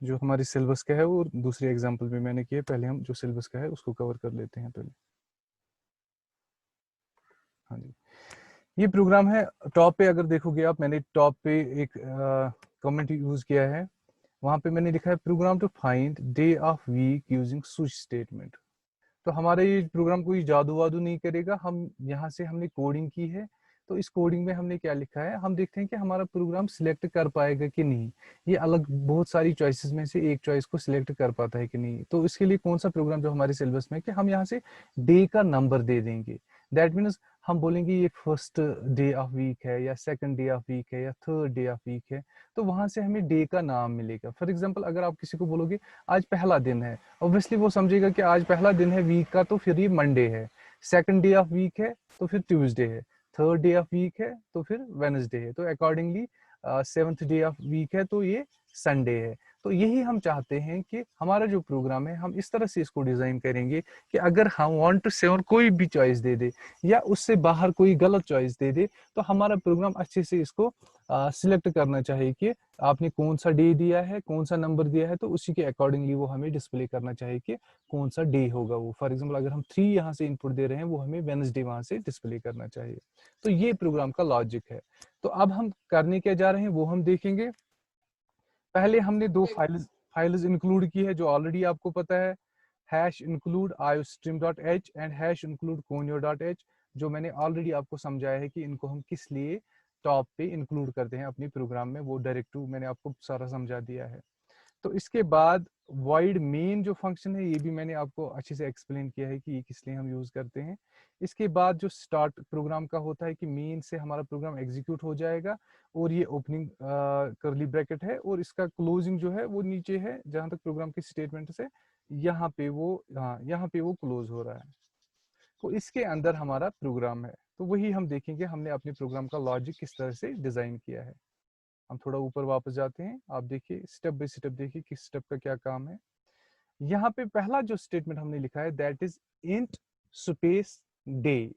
जो हमारी सिलेबस का है वो दूसरे एग्जाम्पल में मैंने किया, पहले हम जो सिलेबस का है उसको कवर कर लेते हैं पहले। हाँ जी, ये प्रोग्राम है। टॉप पे अगर देखोगे आप, मैंने टॉप पे एक कमेंट यूज किया है, वहां पे मैंने लिखा है program to find day of week using switch statement. तो हमारा ये प्रोग्राम कोई जादू वादू नहीं करेगा, हम यहाँ से हमने कोडिंग की है। तो इस कोडिंग में हमने क्या लिखा है, हम देखते हैं कि हमारा प्रोग्राम सिलेक्ट कर पाएगा कि नहीं। ये अलग बहुत सारी चॉइसेस में से एक चॉइस को सिलेक्ट कर पाता है कि नहीं। तो इसके लिए कौन सा प्रोग्राम जो हमारे सिलेबस में है कि हम यहाँ से डे का नंबर दे देंगे। दैट मीन्स हम बोलेंगे ये फर्स्ट डे ऑफ वीक है या सेकंड डे ऑफ वीक है या थर्ड डे ऑफ वीक है। तो वहां से हमें डे का नाम मिलेगा। फॉर एग्जाम्पल अगर आप किसी को बोलोगे आज पहला दिन है, ऑब्वियसली वो समझेगा कि आज पहला दिन है वीक का, तो फिर ये मंडे है। सेकंड डे ऑफ वीक है तो फिर ट्यूसडे है। थर्ड डे ऑफ वीक है तो फिर वेनसडे है। तो accordingly seventh day of week है तो ये संडे है। तो यही हम चाहते हैं कि हमारा जो प्रोग्राम है हम इस तरह से इसको डिजाइन करेंगे कि अगर हम 1 to 7 कोई भी चॉइस दे दे या उससे बाहर कोई गलत चॉइस दे दे, तो हमारा प्रोग्राम अच्छे से इसको सिलेक्ट करना चाहिए कि आपने कौन सा डे दिया है, कौन सा नंबर दिया है, तो उसी के अकॉर्डिंगली वो हमें डिस्प्ले करना चाहिए कि कौन सा डे होगा वो। फॉर एग्जांपल अगर हम 3 यहाँ से इनपुट दे रहे हैं, वो हमें वेडनेसडे वहां से डिस्प्ले करना चाहिए। तो ये प्रोग्राम का लॉजिक है। तो अब हम करने क्या जा रहे हैं वो हम देखेंगे। पहले हमने दो फाइल्स इंक्लूड की है जो ऑलरेडी आपको पता है, hash include iostream.h and hash include conio.h, जो मैंने ऑलरेडी आपको समझाया है कि इनको हम किस लिए टॉप पे इंक्लूड करते हैं अपने प्रोग्राम में। वो डायरेक्टिव मैंने आपको सारा समझा दिया है। तो इसके बाद void मेन जो फंक्शन है, ये भी मैंने आपको अच्छे से एक्सप्लेन किया है कि ये किस लिए हम यूज करते हैं। इसके बाद जो स्टार्ट प्रोग्राम का होता है कि मेन से हमारा प्रोग्राम एग्जीक्यूट हो जाएगा, और ये ओपनिंग करली ब्रैकेट है, और इसका क्लोजिंग जो है वो नीचे है जहां तक प्रोग्राम के स्टेटमेंट से यहाँ पे वो, हाँ यहाँ पे वो क्लोज हो रहा है। तो इसके अंदर हमारा प्रोग्राम है। तो वही हम देखेंगे हमने अपने प्रोग्राम का लॉजिक किस तरह से डिजाइन किया है। हम थोड़ा ऊपर वापस जाते हैं, आप देखिए स्टेप बाय स्टेप, देखिए किस स्टेप का क्या काम है। यहाँ पे पहला जो स्टेटमेंट हमने लिखा है that is int space day.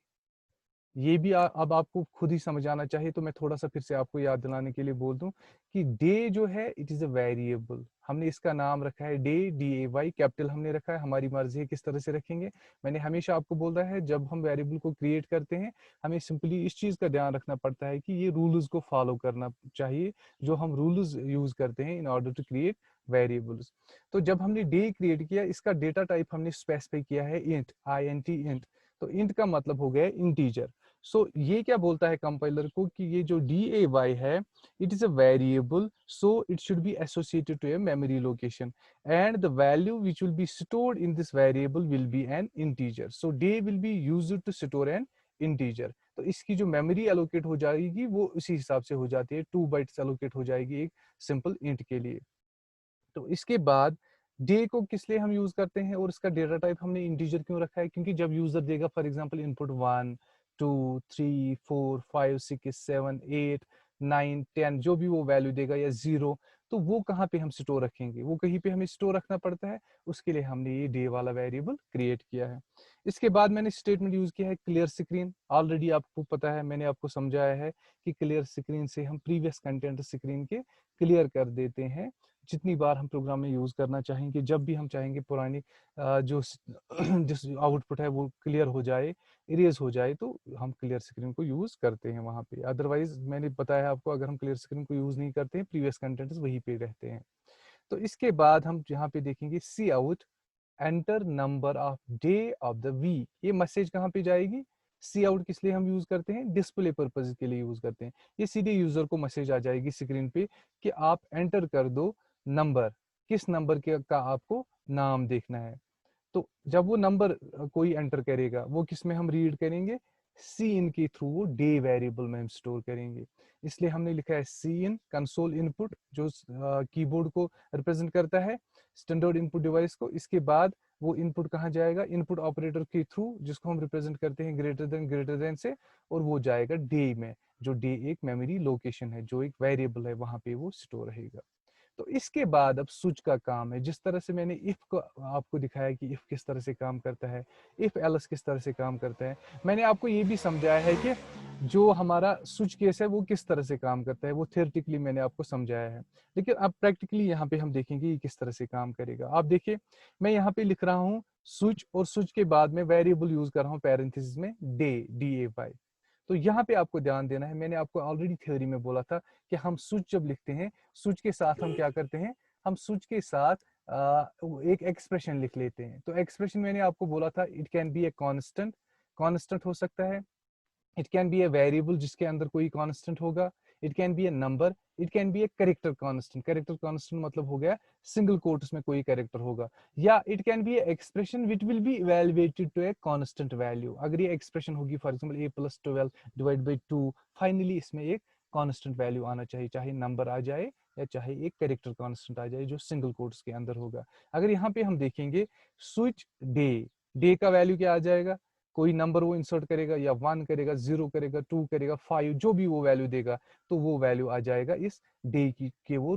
ये भी अब आपको खुद ही समझ आना चाहिए, तो मैं थोड़ा सा फिर से आपको याद दिलाने के लिए बोल दूं कि डे जो है इट इज अ वेरिएबल। हमने इसका नाम रखा है डे, DAY कैपिटल हमने रखा है, हमारी मर्जी है किस तरह से रखेंगे। मैंने हमेशा आपको बोल रहा है जब हम वेरिएबल को क्रिएट करते हैं हमें सिंपली इस चीज का ध्यान रखना पड़ता है कि ये रूल्स को फॉलो करना चाहिए, जो हम रूल्स यूज करते हैं in order to create variables. तो जब हमने डे क्रिएट किया, इसका डेटा टाइप हमने स्पेसिफाई किया है इंट, INT इंट। तो इंट का मतलब हो गया इंटीजर। सो ये क्या बोलता है कंपाइलर को कि ये जो DAY है it is a variable, so it should be associated to a memory location and the value which will be stored in this variable will be an integer. So day will be used to store an integer. तो इसकी जो memory allocate हो जाएगी वो उसी हिसाब से हो जाती है, 2 बाइट्स एलोकेट हो जाएगी एक सिंपल इंट के लिए। तो इसके बाद डे को किस लिए हम यूज करते हैं और इसका डेटा टाइप हमने इंटीजर क्यों रखा है, क्योंकि जब यूजर देगा फॉर एग्जांपल इनपुट 1 2 3 4 5 6 7 8 9 10 जो भी वो वैल्यू देगा या 0, तो वो कहाँ पे हम स्टोर रखेंगे, वो कहीं पे हमें स्टोर रखना पड़ता है। उसके लिए हमने ये डे वाला वेरिएबल क्रिएट किया है। इसके बाद मैंने स्टेटमेंट यूज किया है क्लियर स्क्रीन। ऑलरेडी आपको पता है, मैंने आपको समझाया है कि क्लियर स्क्रीन से हम प्रीवियस कंटेंट स्क्रीन के क्लियर कर देते हैं जितनी बार हम प्रोग्राम में यूज करना चाहेंगे। जब भी हम चाहेंगे पुरानी जो जिस आउटपुट है वो क्लियर हो जाए, इरेज हो जाए, तो हम क्लियर स्क्रीन को यूज करते हैं वहां पे। अदरवाइज मैंने बताया आपको अगर हम क्लियर स्क्रीन को यूज नहीं करते हैं, प्रीवियस कंटेंट्स वहीं पे रहते हैं। तो इसके बाद हम यहाँ पे देखेंगे cout enter number of day of the week. ये मैसेज कहाँ पे जाएगी, सी आउट किस लिए हम यूज करते हैं, डिस्प्ले पर्पज के लिए यूज करते हैं। ये सीधे यूजर को मैसेज आ जाएगी स्क्रीन पे कि आप एंटर कर दो नंबर, किस नंबर के का आपको नाम देखना है। तो जब वो नंबर कोई एंटर करेगा वो किस में हम रीड करेंगे, सी इन के थ्रू वो डे वेरिएबल में हम स्टोर करेंगे। इसलिए हमने लिखा है सी इन कंसोल इनपुट, जो कीबोर्ड को रिप्रेजेंट करता है, स्टैंडर्ड इनपुट डिवाइस को। इसके बाद वो इनपुट कहाँ जाएगा, इनपुट ऑपरेटर के थ्रू, जिसको हम रिप्रेजेंट करते हैं ग्रेटर देन से, और वो जाएगा डे में, जो डे एक मेमोरी लोकेशन है, जो एक वेरिएबल है, वहां पे वो स्टोर रहेगा। तो इसके बाद अब स्विच का काम है। जिस तरह से मैंने इफ को आपको दिखाया कि इफ किस तरह से काम करता है, इफ एल्स किस तरह से काम करता है, मैंने आपको ये भी समझाया है कि जो हमारा स्विच केस है वो किस तरह से काम करता है, वो थियोरेटिकली मैंने आपको समझाया है। लेकिन अब प्रैक्टिकली यहाँ पे हम देखेंगे ये किस तरह से काम करेगा। आप देखिए, मैं यहाँ पे लिख रहा हूँ स्विच, और स्विच के बाद में वेरिएबल यूज कर रहा हूँ पैरेंथेसिस में DAY। तो यहाँ पे आपको ध्यान देना है, मैंने आपको ऑलरेडी थ्योरी में बोला था कि हम स्विच जब लिखते हैं, स्विच के साथ हम क्या करते हैं, हम स्विच के साथ एक एक्सप्रेशन लिख लेते हैं। तो एक्सप्रेशन मैंने आपको बोला था, it can be a constant, constant हो सकता है, it can be a variable जिसके अंदर कोई कांस्टेंट होगा, it can be A number, it can be a character constant, character constant मतलब हो गया सिंगल कोट्स में कोई कैरेक्टर होगा, या it can be a expression which will be evaluated to a constant value. अगर ये एक्सप्रेशन होगी for example a+12 divide by 2, finally इसमें एक कांस्टेंट वैल्यू आना चाहिए, चाहे नंबर आ जाए या चाहे एक कैरेक्टर कांस्टेंट आ जाए जो सिंगल कोट्स के अंदर होगा। अगर यहाँ पे हम देखेंगे स्विच डे, डे का वैल्यू क्या आ जाएगा, कोई नंबर वो इंसर्ट करेगा, या 1 करेगा, 0 करेगा, 2 करेगा, 5, जो भी वो वैल्यू देगा, तो वो वैल्यू आ जाएगा इस डे की के वो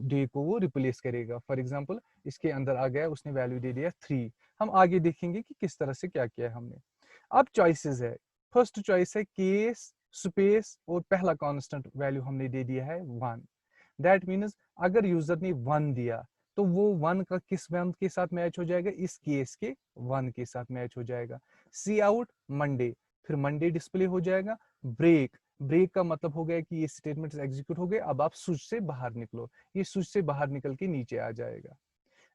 डे को वो रिप्लेस करेगा। फॉर एग्जांपल इसके अंदर आ गया, उसने वैल्यू दे दिया 3। हम आगे देखेंगे कि किस तरह से क्या किया है हमने। अब चॉइसेस है, फर्स्ट चॉइस है केस स्पेस और पहला कांस्टेंट वैल्यू हमने दे दिया है 1। दैट मीन्स अगर यूजर ने 1 दिया तो वो 1 का किस वन के साथ मैच हो जाएगा, इस केस के 1 के साथ मैच हो जाएगा। सी आउट मंडे, फिर मंडे डिस्प्ले हो जाएगा। ब्रेक, ब्रेक का मतलब हो गया कि ये स्टेटमेंट एग्जीक्यूट हो गए, अब आप स्विच से बाहर निकलो, ये स्विच से बाहर निकल के नीचे आ जाएगा।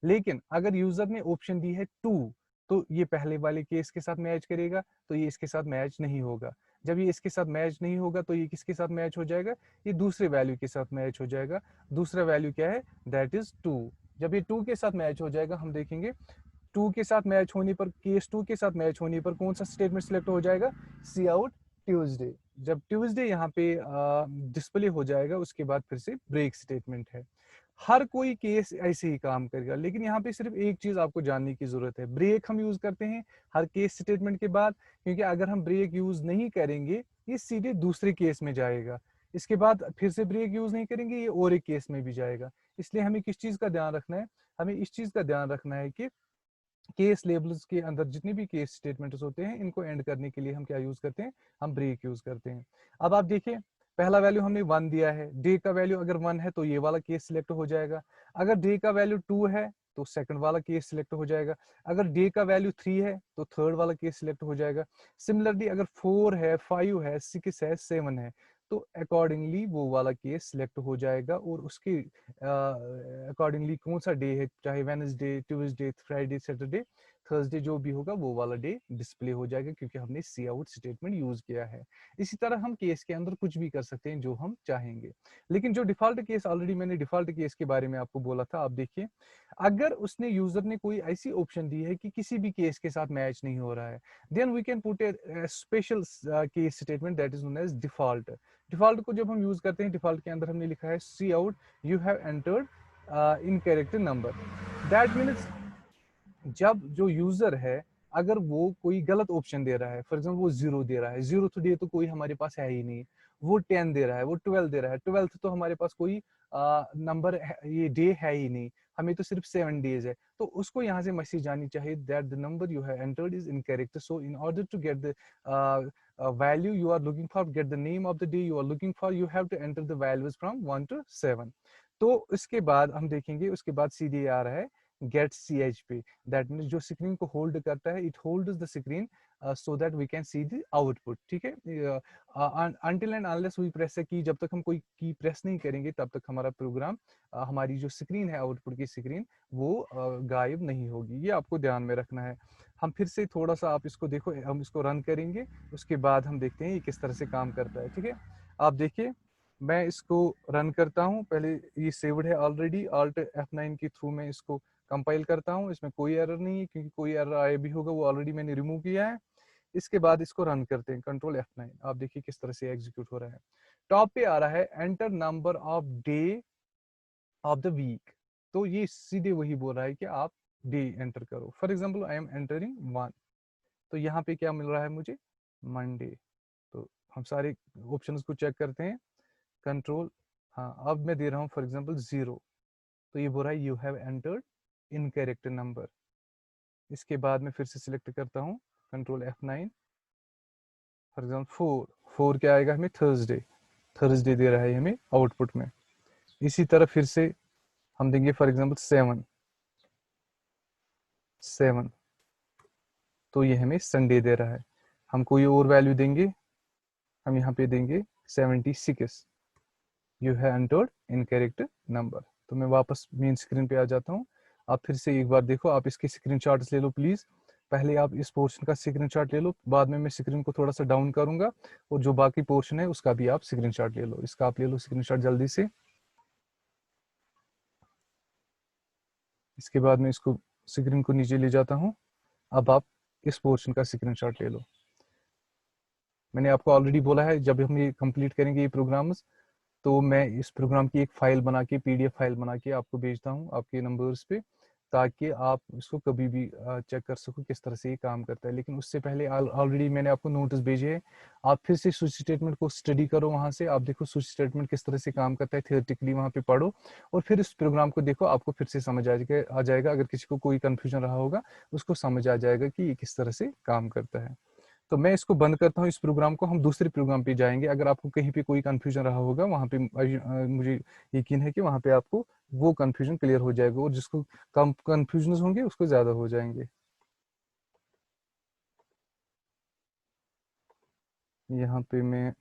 लेकिन अगर यूजर ने ऑप्शन दी है 2, तो ये पहले वाले केस के साथ मैच करेगा, तो ये इसके साथ मैच नहीं होगा। जब ये इसके साथ मैच नहीं होगा तो ये किसके साथ मैच हो जाएगा, ये दूसरे वैल्यू के साथ मैच हो जाएगा। दूसरा वैल्यू क्या है, दैट इज 2। जब ये 2 के साथ मैच हो जाएगा, हम देखेंगे 2 के साथ मैच होने पर, केस 2 के साथ मैच होने पर कौन सा स्टेटमेंट सिलेक्ट हो जाएगा, सी आउट ट्यूसडे। जब ट्यूसडे यहाँ पे डिस्प्ले हो जाएगा, उसके बाद फिर से ब्रेक स्टेटमेंट है। हर कोई केस ऐसे ही काम करेगा, लेकिन यहाँ पे सिर्फ एक चीज आपको जानने की जरूरत है, ब्रेक हम यूज करते हैं हर केस स्टेटमेंट के बाद, क्योंकि अगर हम ब्रेक यूज नहीं करेंगे ये सीधे दूसरे केस में जाएगा, इसके बाद फिर से ब्रेक यूज नहीं करेंगे ये और एक केस में भी जाएगा। इसलिए हमें किस चीज का ध्यान रखना है, हमें इस चीज का ध्यान रखना है कि केस लेबल्स के अंदर जितने भी केस स्टेटमेंट्स होते हैं, इनको एंड करने के लिए हम क्या यूज करते हैं, हम ब्रेक यूज करते हैं। अब आप देखिए, पहला वैल्यू हमने 1 दिया है, डे का वैल्यू अगर 1 है तो ये वाला केस सिलेक्ट हो जाएगा। अगर डे का वैल्यू 2 है तो सेकंड वाला केस सिलेक्ट हो जाएगा। अगर डे का वैल्यू 3 है तो थर्ड वाला केस सिलेक्ट हो जाएगा। सिमिलरली अगर 4 है, 5 है, 6 है, 7 है, तो अकॉर्डिंगली वो वाला केस सिलेक्ट हो जाएगा, और उसके अकॉर्डिंगली कौन सा डे है, चाहे Wednesday, Tuesday, Friday, Saturday, Thursday, जो भी होगा वो वाला डे डिस्प्ले हो जाएगा, क्योंकि हमने सी आउट स्टेटमेंट यूज किया है। इसी तरह हम केस के अंदर कुछ भी कर सकते हैं जो हम चाहेंगे। लेकिन जो डिफॉल्ट केस, ऑलरेडी मैंने डिफॉल्ट केस के बारे में आपको बोला था, आप देखिए, अगर उसने यूजर ने कोई ऐसी ऑप्शन दी है कि किसी भी केस के साथ मैच नहीं हो रहा है, then we can put a special case statement that is known as default. Default को जब हम यूज करते हैं, डिफॉल्ट के अंदर हमने लिखा है सी out you have entered in character number. That means जब जो यूजर है, अगर वो कोई गलत ऑप्शन दे रहा है, फॉर एग्जाम्पल वो 0 दे रहा है, 0 तो डे तो कोई हमारे पास है ही नहीं, वो 10 दे रहा है, वो 12 दे रहा है, 12 तो हमारे पास कोई नंबर ये डे है ही नहीं, हमें तो सिर्फ 7 डेज है, तो उसको यहाँ से मैसेज आनी चाहिए that the number you have entered is incorrect, so in order to get the value you are looking for, get the name of the day you are looking for, you have to enter the values from 1 to 7। तो इसके बाद हम देखेंगे, उसके बाद सीधे आ रहा है गेट CHP, दैट मीन्स जो स्क्रीन को होल्ड करता है, it holds the screen so that we can see the output. ठीक है, until and unless we press key, जब तक हम कोई की प्रेस नहीं करेंगे तब तक हमारा प्रोग्राम, हमारी जो स्क्रीन है आउटपुट की स्क्रीन, वो गायब नहीं होगी, ये आपको ध्यान में रखना है। हम फिर से थोड़ा सा आप इसको देखो, हम इसको रन करेंगे, उसके बाद हम देखते हैं ये किस तरह से काम करता है। ठीक है, आप देखिए, मैं इसको रन करता हूँ, पहले ये सेव्ड है ऑलरेडी, Alt F9 के थ्रू मैं इसको कंपाइल करता हूँ, इसमें कोई एरर नहीं है, क्योंकि कोई एरर आया भी होगा वो ऑलरेडी मैंने रिमूव किया है। इसके बाद इसको रन करते हैं, कंट्रोल F9, आप देखिए किस तरह से एग्जीक्यूट हो रहा है। टॉप पे आ रहा है enter number of day of the week, तो ये सीधे वही बोल रहा है कि आप डे एंटर करो। For example I am entering 1, तो यहाँ पे क्या मिल रहा है मुझे, मंडे। तो हम सारे ऑप्शंस को चेक करते हैं, कंट्रोल, हाँ अब मैं दे रहा हूँ फॉर एग्जांपल 0, तो ये बोल रहा है you have entered in character number. इसके बाद में फिर से सिलेक्ट करता हूँ कंट्रोल F9, फॉर एग्जाम्पल 4 क्या आएगा हमें, थर्सडे। थर्सडे दे रहा है हमें आउटपुट में। इसी तरह फिर से हम देंगे फॉर एग्जाम्पल 7, तो ये हमें संडे दे रहा है। हम कोई और वैल्यू देंगे, हम यहाँ पे देंगे 76, you have entered in character number. तो मैं वापस मेन स्क्रीन पे आ जाता हूँ। आप फिर से एक बार देखो, आप इसके स्क्रीनशॉट्स ले लो प्लीज। पहले आप इस पोर्शन का स्क्रीनशॉट ले लो, बाद में मैं स्क्रीन को थोड़ा सा डाउन करूंगा और जो बाकी पोर्शन है उसका भी आप स्क्रीनशॉट ले लो। इसका आप ले लो स्क्रीनशॉट जल्दी से। इसके बाद में इसको स्क्रीन को नीचे ले जाता हूँ। अब आप इस पोर्शन का स्क्रीनशॉट ले लो। मैंने आपको ऑलरेडी बोला है जब हम ये कंप्लीट करेंगे ये प्रोग्राम्स, तो मैं इस प्रोग्राम की एक फाइल बना के, PDF फाइल बना के आपको भेजता हूँ आपके नंबर्स पे, ताकि आप इसको कभी भी चेक कर सको किस तरह से ये काम करता है। लेकिन उससे पहले ऑलरेडी मैंने आपको नोटिस भेजे हैं, आप फिर से स्विच स्टेटमेंट को स्टडी करो। वहां से आप देखो स्विच स्टेटमेंट किस तरह से काम करता है, थियोरेटिकली वहां पे पढ़ो और फिर इस प्रोग्राम को देखो, आपको फिर से समझ आ जाएगा। अगर किसी को कोई कंफ्यूजन रहा होगा उसको समझ आ जाएगा कि ये किस तरह से काम करता है। तो मैं इसको बंद करता हूँ इस प्रोग्राम को, हम दूसरे प्रोग्राम पे जाएंगे। अगर आपको कहीं पे कोई कंफ्यूजन रहा होगा वहाँ पे मुझे यकीन है कि वहाँ पे आपको वो कंफ्यूजन क्लियर हो जाएगा, और जिसको कम कंफ्यूजन होंगे उसको ज्यादा हो जाएंगे। यहाँ पे मैं,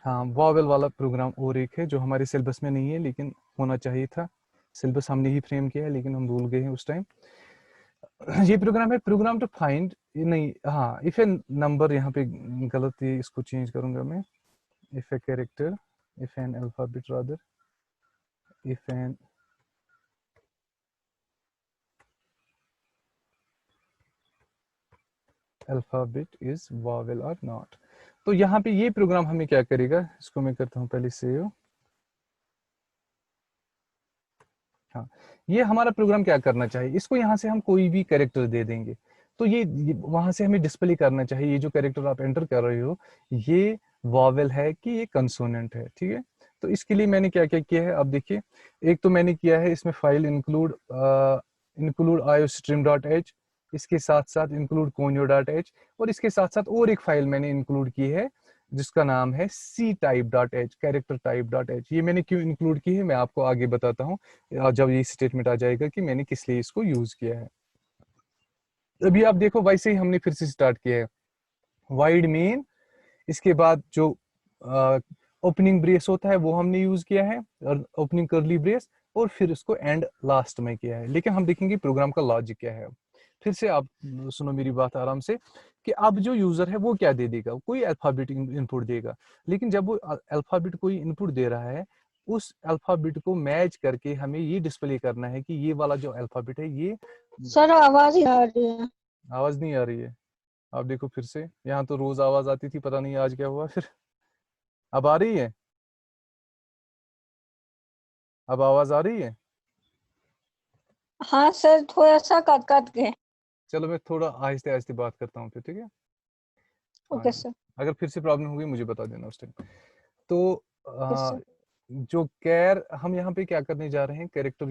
हाँ, वॉवेल वाला प्रोग्राम और एक है जो हमारे सिलेबस में नहीं है लेकिन होना चाहिए था। सिलेबस हमने ही फ्रेम किया है लेकिन हम भूल गए हैं उस टाइम। ये प्रोग्राम है प्रोग्राम टू फाइंड, नहीं, हाँ, इफ ए नंबर, यहाँ पे गलत है, इसको चेंज करूंगा मैं। if a character, if an alphabet rather, if an alphabet is vowel or not। तो यहाँ पे ये प्रोग्राम हमें क्या करेगा, इसको मैं करता हूँ पहले सेव। हाँ, ये हमारा प्रोग्राम क्या करना चाहिए, इसको यहाँ से हम कोई भी कैरेक्टर दे देंगे, तो ये वहां से हमें डिस्प्ले करना चाहिए ये जो कैरेक्टर आप एंटर कर रहे हो, ये वॉवेल है कि ये कंसोनेंट है, ठीक है। तो इसके लिए मैंने क्या क्या किया है, अब देखिए। एक तो मैंने किया है इसमें फाइल इंक्लूड iostream.h, इसके साथ साथ इंक्लूड conio.h, और इसके साथ साथ और एक फाइल मैंने इंक्लूड की है जिसका नाम है ctype.h, कैरेक्टर टाइप.h। ये मैंने क्यों इंक्लूड की है मैं आपको आगे बताता हूँ जब ये स्टेटमेंट आ जाएगा कि मैंने किस लिए इसको यूज किया है। अभी आप देखो वैसे ही हमने फिर से स्टार्ट किया है, वाइड मेन, इसके बाद जो ओपनिंग ब्रेस होता है वो हमने यूज किया है, और ओपनिंग कर्ली ब्रेस, और फिर इसको एंड लास्ट में किया है। लेकिन हम देखेंगे प्रोग्राम का लॉजिक क्या है। फिर से आप सुनो मेरी बात आराम से, कि अब जो यूजर है वो क्या दे देगा, कोई अल्फाबेट इनपुट देगा। लेकिन जब वो अल्फाबेट कोई इनपुट दे रहा है, उस अल्फाबेट को मैच करके हमें ये डिस्प्ले करना है कि ये वाला जो अल्फाबेट है ये। सर आवाज ही आ रही है। आवाज नहीं आ रही है, आप देखो फिर से, यहाँ तो रोज आवाज आती थी, पता नहीं आज क्या हुआ फिर। अब आ रही है, अब आवाज आ रही है। हाँ सर, थोड़ा सा कट कट के। चलो मैं थोड़ा आहिस्ते आहिस्ते बात करता हूँ फिर, ठीक है। हाँ ओके जी, सर। अगर फिर से प्रॉब्लम होगी मुझे बता देना उस टाइम। तो ओके सर। जो कैर हम यहाँ पे क्या करने जा रहे हैं, कैरेक्टर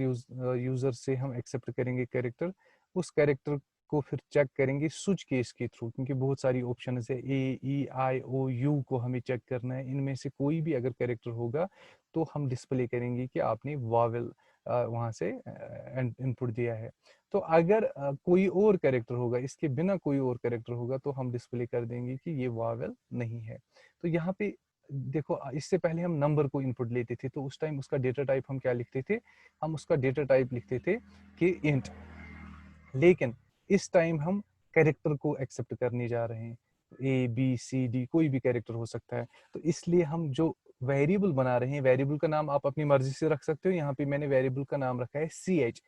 यूजर से हम एक्सेप्ट करेंगे कैरेक्टर। उस कैरेक्टर को फिर चेक करेंगे स्विच केस के थ्रू, क्योंकि बहुत सारी ऑप्शन है, A E I O U को हमें चेक करना है। इनमें से कोई भी अगर कैरेक्टर होगा तो हम डिस्प्ले करेंगे कि आपने वावेल वहां से इनपुट दिया है। तो अगर कोई और कैरेक्टर होगा, इसके बिना कोई और कैरेक्टर होगा, तो हम डिस्प्ले कर देंगे कि ये वावेल नहीं है। तो यहाँ पे देखो, इससे पहले हम नंबर को इनपुट लेते थे, तो उस टाइम उसका डेटा टाइप हम क्या लिखते थे, हम उसका डेटा टाइप लिखते थे कि इंट। लेकिन इस टाइम हम कैरेक्टर को एक्सेप्ट करने जा रहे हैं, A B C D कोई भी कैरेक्टर हो सकता है। तो इसलिए हम जो वेरिएबल बना रहे हैं, वेरिएबल का नाम आप अपनी मर्जी से रख सकते हो। यहाँ पे मैंने वेरिएबल का नाम रखा है CH,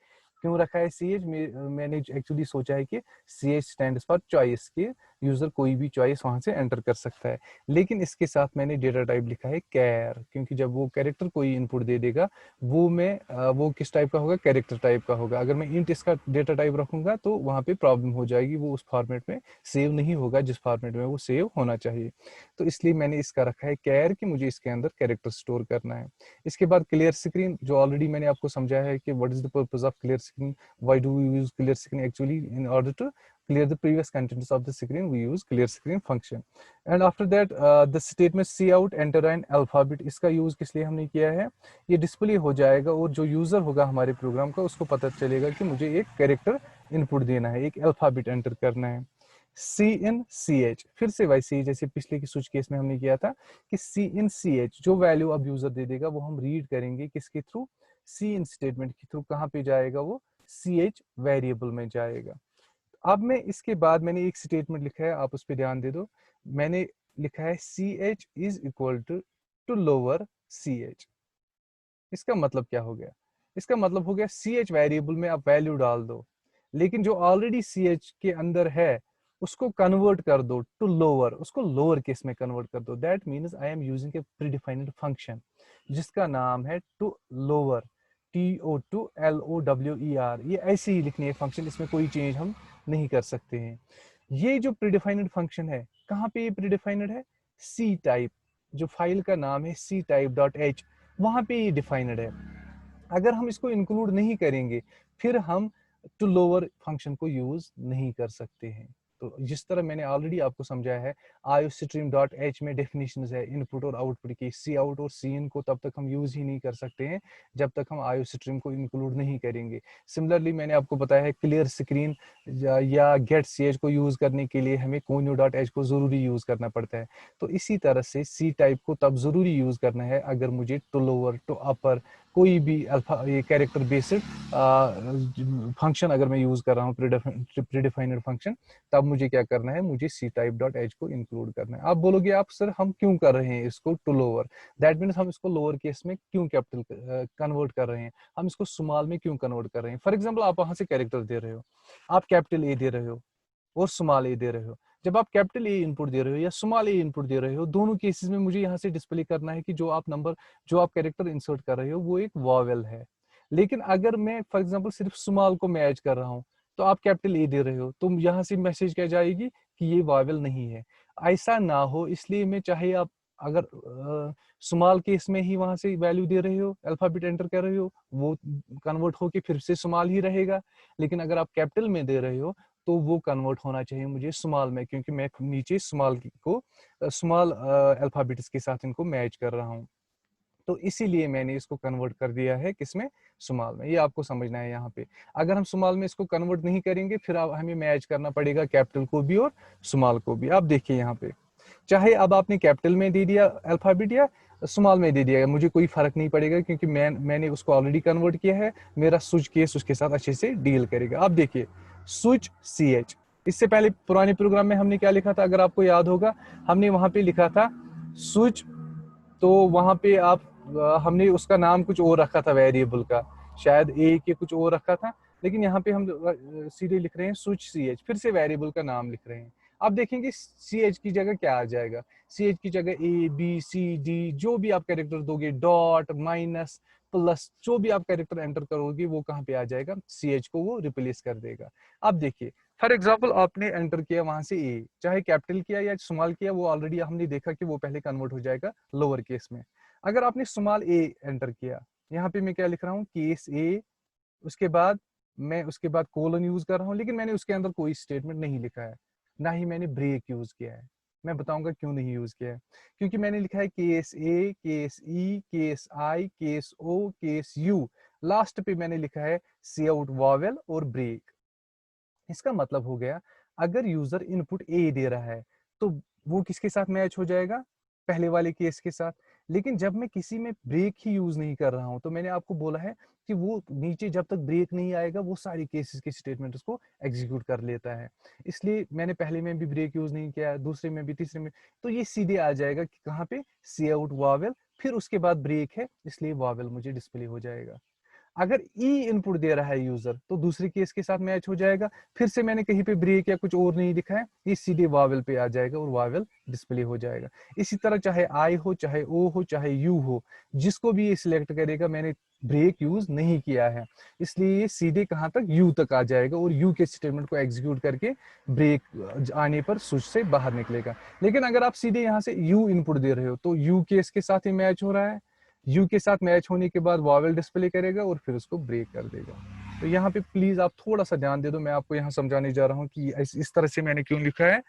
क्यों रखा है CH? मैंने एक्चुअली सोचा है कि CH स्टैंड्स फॉर चॉइस, के यूजर कोई भी चॉइस वहां से एंटर कर सकता है। लेकिन इसके साथ मैंने डेटा टाइप लिखा है कैर, क्योंकि जब वो कैरेक्टर कोई इनपुट दे देगा वो किस टाइप का होगा? कैरेक्टर टाइप का होगा। अगर मैं इंट इसका डेटा टाइप रखूंगा तो वहां पे प्रॉब्लम हो जाएगी, वो उस फॉर्मेट में सेव नहीं होगा जिस फॉर्मेट में वो सेव होना चाहिए। तो इसलिए मैंने इसका रखा है कैर कि मुझे इसके अंदर कैरेक्टर स्टोर करना है। इसके बाद क्लियर स्क्रीन, जो ऑलरेडी मैंने आपको समझाया है कि what is the purpose of clear screen, why do we use clear screen? Actually in order to clear the previous contents of the screen, we use clear screen function. And after that the statement cout enter an alphabet, इसका use किस लिए हमने किया है? ये display हो जाएगा और जो यूजर होगा हमारे प्रोग्राम का उसको पता चलेगा कि मुझे एक कैरेक्टर इनपुट देना है, एक अल्फाबेट एंटर करना है। CH, फिर से वैसे ही जैसे पिछले की स्विच केस में हमने किया था कि CH जो वैल्यू अब यूजर दे देगा वो हम रीड करेंगे किसके थ्रू? CIN स्टेटमेंट के थ्रू। कहाँ पे जाएगा वो? CH वेरिएबल में जाएगा। अब मैं इसके बाद मैंने एक स्टेटमेंट लिखा है, आप उस पर ध्यान दे दो। मैंने लिखा है CH is equal to lower CH। इसका मतलब क्या हो गया? इसका मतलब हो गया CH वेरिएबल में आप वैल्यू डाल दो, लेकिन जो ऑलरेडी CH के अंदर है उसको कन्वर्ट कर दो टू लोअर, उसको लोअर केस में कन्वर्ट कर दो। That means I am using A predefined function जिसका नाम है टू लोअर, TOLOWER। ये ऐसे ही लिखनी है फंक्शन, इसमें कोई चेंज हम नहीं कर सकते हैं। ये जो प्रीडिफाइंड फंक्शन है, कहाँ पे ये प्रीडिफाइंड है? सी टाइप, जो फाइल का नाम है ctype.h, वहां पे ये डिफाइंड है। अगर हम इसको इंक्लूड नहीं करेंगे फिर हम टू लोअर फंक्शन को यूज नहीं कर सकते हैं। तो जिस तरह मैंने ऑलरेडी आपको समझाया है, iostream.h में डेफिनेशंस है इनपुट और आउटपुट की। सी आउट और सी इन को तब तक हम यूज ही नहीं कर सकते हैं जब तक हम iostream को इंक्लूड नहीं करेंगे। सिमिलरली मैंने आपको बताया है क्लियर स्क्रीन या गेट ch को यूज करने के लिए हमें conio.h को जरूरी यूज करना पड़ता है। तो इसी तरह से सी टाइप को तब जरूरी यूज करना है अगर मुझे टू लोअर टू अपर कोई भी अल्फा ये कैरेक्टर बेस्ड फंक्शन अगर मैं यूज कर रहा हूँ, प्रीडिफाइंड फंक्शन, तब मुझे क्या करना है? मुझे ctype.h को इंक्लूड करना है। आप बोलोगे आप सर हम क्यों कर रहे हैं इसको टू लोअर? दैट मीन्स हम इसको लोअर केस में क्यों कैपिटल कन्वर्ट कर रहे हैं, हम इसको स्मॉल में क्यों कन्वर्ट कर रहे हैं? फॉर एग्जाम्पल आप वहां से कैरेक्टर दे रहे हो, आप कैपिटल ए दे रहे हो और स्मॉल ए दे रहे हो। जब आप कैपिटल ए इनपुट दे रहे हो या स्मॉल ए इनपुट दे रहे हो, दोनों केसेस में मुझे यहाँ से डिस्प्ले करना है कि जो आप कैरेक्टर इंसर्ट कर रहे हो वो एक वॉवेल है। लेकिन अगर मैं फॉर एग्जांपल सिर्फ स्मॉल को मैच कर रहा हूँ तो आप कैपिटल ए दे रहे हो, तो यहाँ से मैसेज क्या जाएगी कि ये वॉवेल नहीं है। ऐसा ना हो इसलिए मैं चाहे आप अगर स्मॉल केस में ही वहां से वैल्यू दे रहे हो, अल्फाबेट एंटर कर रहे हो, वो कन्वर्ट होके फिर से स्मॉल ही रहेगा। लेकिन अगर आप कैपिटल में दे रहे हो तो वो कन्वर्ट होना चाहिए मुझे स्मॉल में, क्योंकि मैं नीचे स्मॉल अल्फाबेट्स के साथ इनको मैच कर रहा हूँ। तो इसीलिए मैंने इसको कन्वर्ट कर दिया है किसमें? स्मॉल में। ये आपको समझना है यहाँ पे। अगर हम स्मॉल में इसको कन्वर्ट नहीं करेंगे फिर हमें मैच करना पड़ेगा कैपिटल को भी और स्मॉल को भी। आप देखिए यहाँ पे, चाहे अब आपने कैपिटल में दे दिया अल्फाबेट या स्मॉल में दे दिया, मुझे कोई फर्क नहीं पड़ेगा क्योंकि मैंने उसको ऑलरेडी कन्वर्ट किया है। मेरा स्विच केस उसके साथ अच्छे से डील करेगा। आप देखिए स्विच CH, इससे पहले पुराने प्रोग्राम में हमने क्या लिखा था? अगर आपको याद होगा, हमने वहां पे लिखा था स्विच, तो वहां पे हमने उसका नाम कुछ और रखा था वेरिएबल का, शायद ए के कुछ और रखा था। लेकिन यहाँ पे हम सीधे लिख रहे हैं स्विच CH, फिर से वेरिएबल का नाम लिख रहे हैं। आप देखेंगे CH की जगह क्या आ जाएगा? CH की जगह ABCD जो भी आप कैरेक्टर दोगे, डॉट माइनस प्लस जो भी आप कैरेक्टर एंटर करोगे वो कहाँ पे आ जाएगा? CH को वो रिप्लेस कर देगा। अब देखिए फॉर एग्जाम्पल आपने एंटर किया वहां से ए, चाहे कैपिटल किया या स्मॉल किया, वो ऑलरेडी हमने देखा कि वो पहले कन्वर्ट हो जाएगा लोअर केस में। अगर आपने स्मॉल ए एंटर किया, यहाँ पे मैं क्या लिख रहा हूँ? केस ए, उसके बाद कोलन यूज कर रहा हूँ, लेकिन मैंने उसके अंदर कोई स्टेटमेंट नहीं लिखा है, ना ही मैंने ब्रेक यूज किया है। मैं बताऊंगा क्यों नहीं यूज किया है। क्योंकि मैंने लिखा है case A, case E, case I, case O, case U, last पे मैंने लिखा है सी आउट वॉवेल और ब्रेक। इसका मतलब हो गया अगर यूजर इनपुट ए दे रहा है तो वो किसके साथ मैच हो जाएगा? पहले वाले केस के साथ। लेकिन जब मैं किसी में ब्रेक ही यूज नहीं कर रहा हूं तो मैंने आपको बोला है कि वो नीचे जब तक ब्रेक नहीं आएगा वो सारी केसेस के स्टेटमेंट उसको एग्जीक्यूट कर लेता है। इसलिए मैंने पहले में भी ब्रेक यूज नहीं किया, दूसरे में भी, तीसरे में, तो ये सीधे आ जाएगा कि कहाँ पे? सी आउट वॉवेल, फिर उसके बाद ब्रेक है, इसलिए वॉवेल मुझे डिस्प्ले हो जाएगा। अगर ई इनपुट दे रहा है यूजर तो दूसरे केस के साथ मैच हो जाएगा। फिर से मैंने कहीं पे ब्रेक या कुछ और नहीं लिखा है, ये सीधे वावेल पे आ जाएगा और वावेल डिस्प्ले हो जाएगा। इसी तरह चाहे आई हो, चाहे ओ हो, चाहे यू हो, जिसको भी ये सिलेक्ट करेगा, मैंने ब्रेक यूज नहीं किया है, इसलिए ये सीधे कहां तक यू तक आ जाएगा और यू के स्टेटमेंट को एग्जीक्यूट करके ब्रेक आने पर स्विच से बाहर निकलेगा। लेकिन अगर आप सीधे यहाँ से यू इनपुट दे रहे हो तो यू केस के साथ ही मैच हो रहा है, यू के साथ मैच होने के बाद वावेल डिस्प्ले करेगा और फिर उसको ब्रेक कर देगा। तो यहाँ पे प्लीज आप थोड़ा सा ध्यान दे दो, मैं आपको यहाँ समझाने जा रहा हूँ कि इस तरह से मैंने क्यों लिखा है।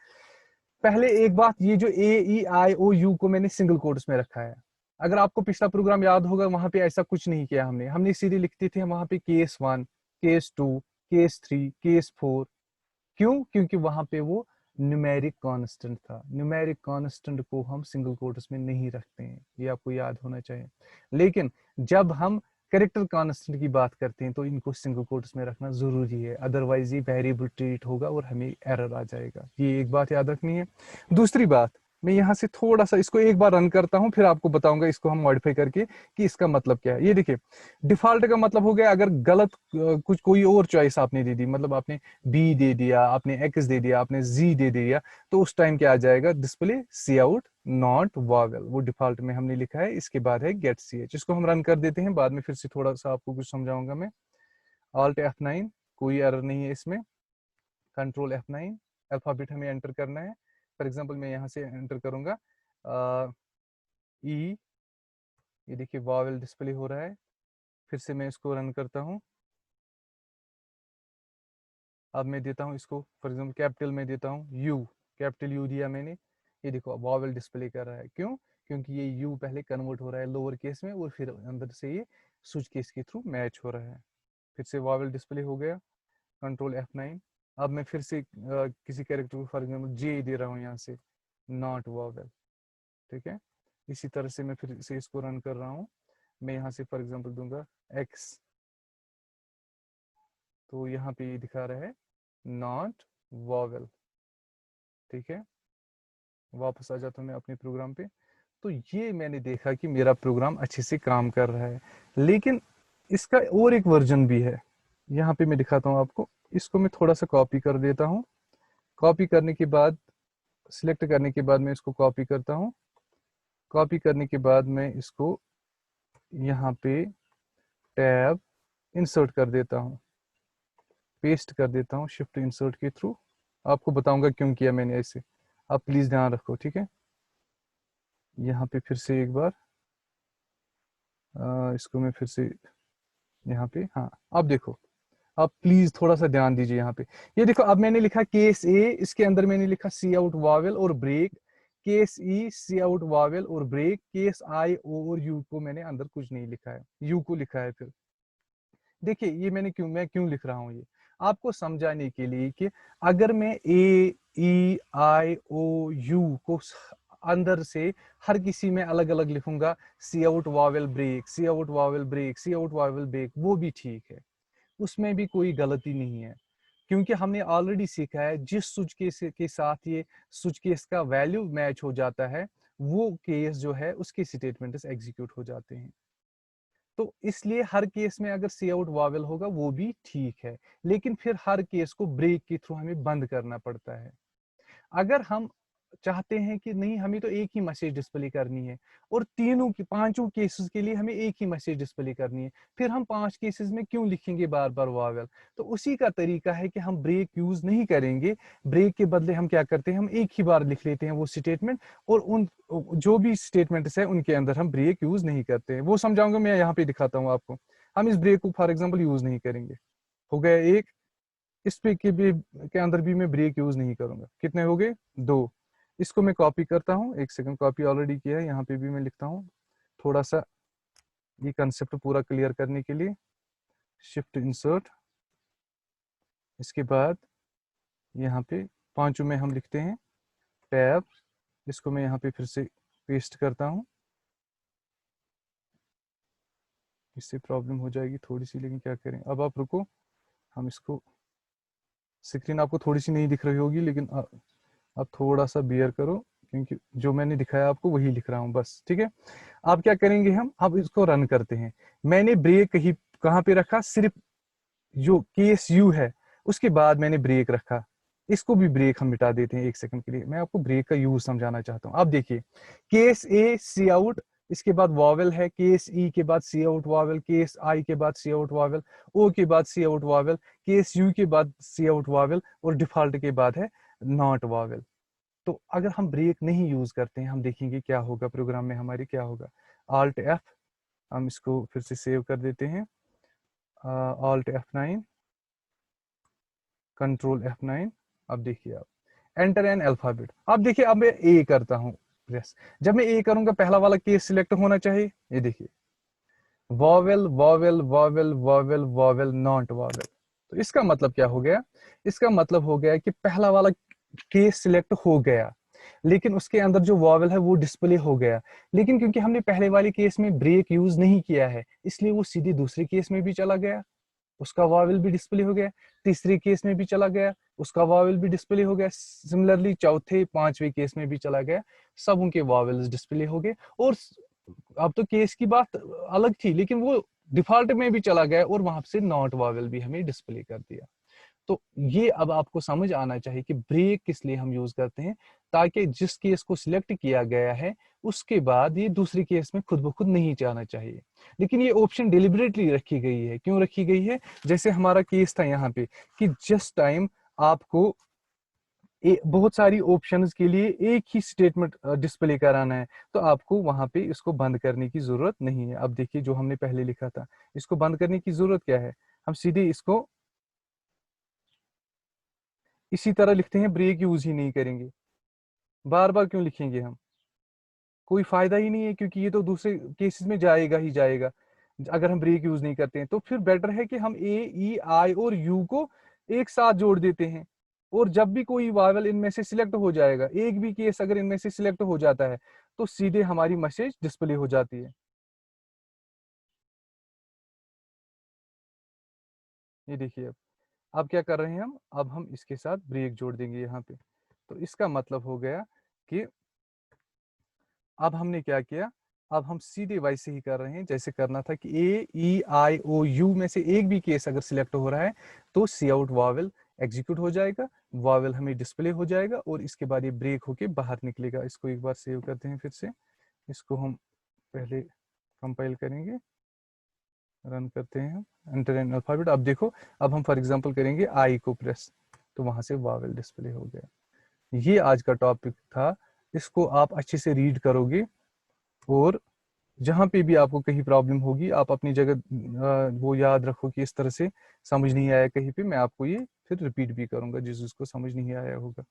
पहले एक बात, ये जो ए ई आई ओ यू को मैंने सिंगल कोट्स में रखा है। अगर आपको पिछला प्रोग्राम याद होगा, वहां पे ऐसा कुछ नहीं किया हमने सीधे लिखते थे वहां पे केस 1, केस 2, केस 3, केस 4। क्यों? क्योंकि वहां पे वो न्यूमेरिक कांस्टेंट था। न्यूमेरिक कांस्टेंट को हम सिंगल कोट्स में नहीं रखते हैं, ये आपको याद होना चाहिए। लेकिन जब हम कैरेक्टर कांस्टेंट की बात करते हैं तो इनको सिंगल कोट्स में रखना जरूरी है, अदरवाइज ये वेरिएबल ट्रीट होगा और हमें एरर आ जाएगा। ये एक बात याद रखनी है। दूसरी बात, मैं यहाँ से थोड़ा सा इसको एक बार रन करता हूँ, फिर आपको बताऊंगा इसको हम मॉडिफाई करके कि इसका मतलब क्या है। ये देखिए, डिफॉल्ट का मतलब हो गया अगर गलत कुछ कोई और चॉइस आपने दे दी, मतलब आपने बी दे दिया, आपने एक्स दे दिया, आपने जी दे दिया, तो उस टाइम क्या आ जाएगा, display C out not vowel. वो डिफॉल्ट में हमने लिखा है। इसके बाद है गेट सी एच, इसको हम रन कर देते हैं, बाद में फिर से थोड़ा सा आपको कुछ समझाऊंगा मैं। ऑल्ट F9, कोई एरर नहीं है इसमें। कंट्रोल F9, अल्फाबेट हमें एंटर करना है। फॉर एग्जांपल मैं यहाँ से एंटर करूंगा ई, ये देखिए वावेल डिस्प्ले हो रहा है। फिर से मैं इसको रन करता हूँ। अब मैं देता हूँ इसको फॉर एग्जांपल कैपिटल में देता हूँ यू, कैपिटल यू दिया मैंने, ये देखो वावेल डिस्प्ले कर रहा है। क्यों? क्योंकि ये यू पहले कन्वर्ट हो रहा है लोअर केस में और फिर अंदर से ये स्विच केस के थ्रू मैच हो रहा है। फिर से वावेल डिस्प्ले हो गया। Control F9। अब मैं फिर से किसी कैरेक्टर को फॉर एग्जांपल जे दे रहा हूँ यहाँ से, नॉट वावेल। ठीक है, इसी तरह से मैं फिर से इसको रन कर रहा हूँ। मैं यहाँ से फॉर एग्जांपल दूंगा एक्स, तो यहाँ पे ये दिखा रहा है नॉट वावेल। ठीक है, वापस आ जाता हूँ मैं अपने प्रोग्राम पे। तो ये मैंने देखा कि मेरा प्रोग्राम अच्छे से काम कर रहा है। लेकिन इसका और एक वर्जन भी है, यहाँ पे मैं दिखाता हूँ आपको। इसको मैं थोड़ा सा कॉपी कर देता हूँ। कॉपी करने के बाद, सिलेक्ट करने के बाद मैं इसको कॉपी करता हूँ। कॉपी करने के बाद मैं इसको यहाँ पे टैब इंसर्ट कर देता हूँ, पेस्ट कर देता हूँ शिफ्ट इंसर्ट के थ्रू। आपको बताऊंगा क्यों किया मैंने ऐसे, आप प्लीज ध्यान रखो। ठीक है, यहाँ पे फिर से एक बार इसको मैं फिर से यहाँ पे, हाँ अब देखो, आप प्लीज थोड़ा सा ध्यान दीजिए यहाँ पे। ये देखो, अब मैंने लिखा केस ए, इसके अंदर मैंने लिखा सी आउट वावेल और ब्रेक। केस ई सी आउट वावेल और ब्रेक। केस आई ओ और यू को मैंने अंदर कुछ नहीं लिखा है, यू को लिखा है। फिर देखिए ये मैं क्यों लिख रहा हूँ, ये आपको समझाने के लिए कि अगर मैं ए ई आई ओ यू को अंदर से हर किसी में अलग अलग लिखूंगा, सी आउट वावेल ब्रेक, सी आउट वावेल ब्रेक, सी आउट वावेल ब्रेक, वो भी ठीक है, उसमें भी कोई गलती नहीं है। क्योंकि हमने ऑलरेडी सीखा है जिस स्विच केस के साथ ये स्विच केस का वैल्यू मैच हो जाता है, वो केस जो है उसके स्टेटमेंट्स एग्जीक्यूट हो जाते हैं। तो इसलिए हर केस में अगर सी आउट वावेल होगा वो भी ठीक है, लेकिन फिर हर केस को ब्रेक के थ्रू हमें बंद करना पड़ता है। अगर हम चाहते हैं कि नहीं, हमें तो एक ही मैसेज डिस्प्ले करनी है और तीनों की पांचों केसेस के लिए हमें एक ही मैसेज डिस्प्ले करनी है, फिर हम 5 केसेस में क्यों लिखेंगे बार बार वावेल? तो उसी का तरीका है कि हम ब्रेक यूज नहीं करेंगे। ब्रेक के बदले हम क्या करते हैं, हम एक ही बार लिख लेते हैं वो स्टेटमेंट, और उन जो भी स्टेटमेंट्स है उनके अंदर हम ब्रेक यूज नहीं करते हैं। वो समझाऊंगा मैं, यहाँ पे दिखाता हूँ आपको। हम इस ब्रेक को फॉर एग्जाम्पल यूज नहीं करेंगे। हो गया एक, इस पे के अंदर भी मैं ब्रेक यूज नहीं करूंगा। कितने हो गए? 2। इसको मैं कॉपी करता हूँ, एक सेकंड, कॉपी ऑलरेडी किया है, यहाँ पे भी मैं लिखता हूँ थोड़ा सा ये कंसेप्ट पूरा क्लियर करने के लिए। शिफ्ट इंसर्ट, इसके बाद यहाँ पे पांचों में हम लिखते हैं टैब। इसको मैं यहाँ पे फिर से पेस्ट करता हूँ। इससे प्रॉब्लम हो जाएगी थोड़ी सी, लेकिन क्या करें। अब आप रुको, हम इसको, स्क्रीन आपको थोड़ी सी नहीं दिख रही होगी, लेकिन आप थोड़ा सा बियर करो, क्योंकि जो मैंने दिखाया आपको वही लिख रहा हूँ बस। ठीक है, आप क्या करेंगे, हम अब इसको रन करते हैं। मैंने ब्रेक कहीं कहाँ पे रखा, सिर्फ जो केस यू है उसके बाद मैंने ब्रेक रखा। इसको भी ब्रेक हम मिटा देते हैं 1 सेकंड के लिए, मैं आपको ब्रेक का यूज समझाना चाहता हूँ। अब देखिए, केस ए सी आउट, इसके बाद वॉवेल है, केस ई के बाद सी आउट वॉवेल, केस आई के बाद सी आउट वॉवेल, ओ के बाद सी आउट वॉवेल, केस यू के बाद सी आउट वॉवेल, और डिफॉल्ट के बाद है नॉट वॉवेल। तो अगर हम ब्रेक नहीं यूज करते हैं, हम देखेंगे क्या होगा प्रोग्राम में हमारे, क्या होगा। Alt F, हम इसको फिर से सेव कर देते हैं, Alt F9, Control F9। अब देखिए आप, एंटर एन अल्फाबेट। अब देखिए, अब मैं ए करता हूँ प्रेस। जब मैं ए करूंगा पहला वाला केस सिलेक्ट होना चाहिए, ये देखिए, vowel vowel vowel vowel vowel not vowel. तो इसका मतलब क्या हो गया, इसका मतलब हो गया कि पहला वाला केस सिलेक्ट हो गया, लेकिन उसके अंदर जो वॉवेल है वो डिस्प्ले हो गया। लेकिन क्योंकि हमने पहले वाले केस में ब्रेक यूज नहीं किया है, इसलिए वो सीधे दूसरे केस में भी चला गया, उसका वॉवेल भी डिस्प्ले हो गया। तीसरे केस में भी चला गया, उसका वॉवेल भी डिस्प्ले हो गया। सिमिलरली चौथे पांचवे केस में भी चला गया, सब उनके वॉवेल्स डिस्प्ले हो गए। और अब तो केस की बात अलग थी, लेकिन वो डिफॉल्ट में भी चला गया और वहां से नॉट वॉवेल भी हमें डिस्प्ले कर दिया। तो ये अब आपको समझ आना चाहिए कि ब्रेक किस लिए हम यूज करते हैं, ताकि जिस केस को सिलेक्ट किया गया है उसके बाद ये दूसरे केस में खुद ब खुद नहीं जाना चाहिए। लेकिन ये ऑप्शन डिलिबरेटली रखी गई है। क्यों रखी गई है? जैसे हमारा केस था यहाँ पे कि जिस टाइम आपको बहुत सारी ऑप्शंस के लिए एक ही स्टेटमेंट डिस्प्ले कराना है, तो आपको वहां पे इसको बंद करने की जरूरत नहीं है। अब देखिए, जो हमने पहले लिखा था, इसको बंद करने की जरूरत क्या है, हम सीधे इसको इसी तरह लिखते हैं, ब्रेक यूज ही नहीं करेंगे। बार बार क्यों लिखेंगे हम, कोई फायदा ही नहीं है, क्योंकि ये तो दूसरे केसेस में जाएगा ही जाएगा अगर हम ब्रेक यूज नहीं करते हैं। तो फिर बेटर है कि हम ए ई आई और यू को एक साथ जोड़ देते हैं, और जब भी कोई वावल इनमें से सिलेक्ट हो जाएगा, एक भी केस अगर इनमें से सिलेक्ट हो जाता है, तो सीधे हमारी मैसेज डिस्प्ले हो जाती है। ये देखिए, अब क्या कर रहे हैं हम, अब हम इसके साथ ब्रेक जोड़ देंगे यहाँ पे। तो इसका मतलब हो गया कि अब हमने क्या किया, अब हम सीधे वैसे ही कर रहे हैं जैसे करना था कि ए ई आई ओ यू में से एक भी केस अगर सिलेक्ट हो रहा है, तो सी आउट वावेल एग्जीक्यूट हो जाएगा, वावेल हमें डिस्प्ले हो जाएगा, और इसके बाद ये ब्रेक होके बाहर निकलेगा। इसको एक बार सेव करते हैं फिर से, इसको हम पहले कंपाइल करेंगे, रन करते हैं, एंटर एन अल्फाबेट। अब देखो, अब हम फॉर एग्जांपल करेंगे आई को प्रेस, तो वहां से वावेल डिस्प्ले हो गया। ये आज का टॉपिक था, इसको आप अच्छे से रीड करोगे, और जहां पे भी आपको कहीं प्रॉब्लम होगी, आप अपनी जगह वो याद रखो कि इस तरह से समझ नहीं आया कहीं पे, मैं आपको ये फिर रिपीट भी करूंगा जिस जिसको समझ नहीं आया होगा।